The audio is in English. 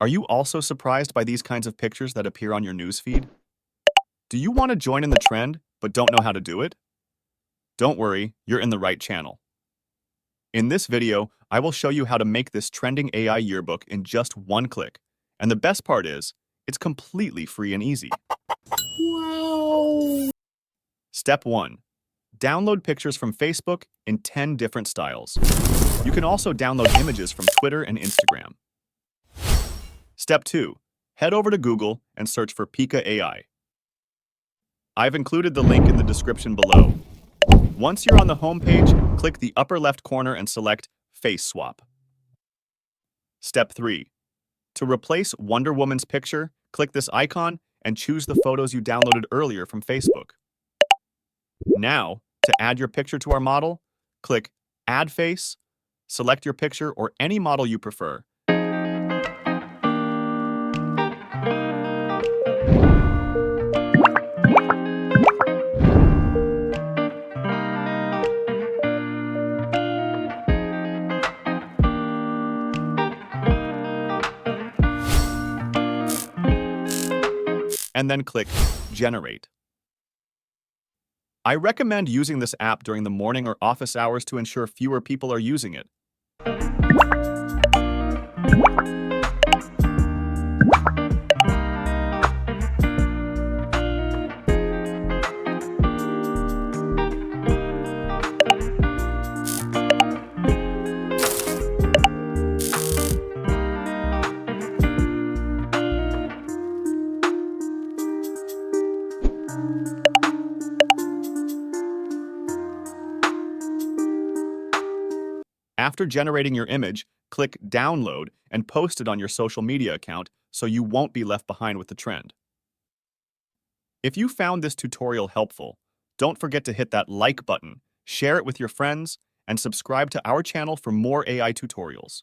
Are you also surprised by these kinds of pictures that appear on your newsfeed? Do you want to join in the trend but don't know how to do it? Don't worry, you're in the right channel. In this video, I will show you how to make this trending AI yearbook in just one click. And the best part is, it's completely free and easy. Wow! Step 1. Download pictures from Facebook in 10 different styles. You can also download images from Twitter and Instagram. Step 2. Head over to Google and search for Pica AI. I've included the link in the description below. Once you're on the home page, click the upper left corner and select Face Swap. Step 3. To replace Wonder Woman's picture, click this icon and choose the photos you downloaded earlier from Facebook. Now, to add your picture to our model, click Add Face, select your picture or any model you prefer. And then click Generate. I recommend using this app during the morning or office hours to ensure fewer people are using it. After generating your image, click Download and post it on your social media account so you won't be left behind with the trend. If you found this tutorial helpful, don't forget to hit that like button, share it with your friends, and subscribe to our channel for more AI tutorials.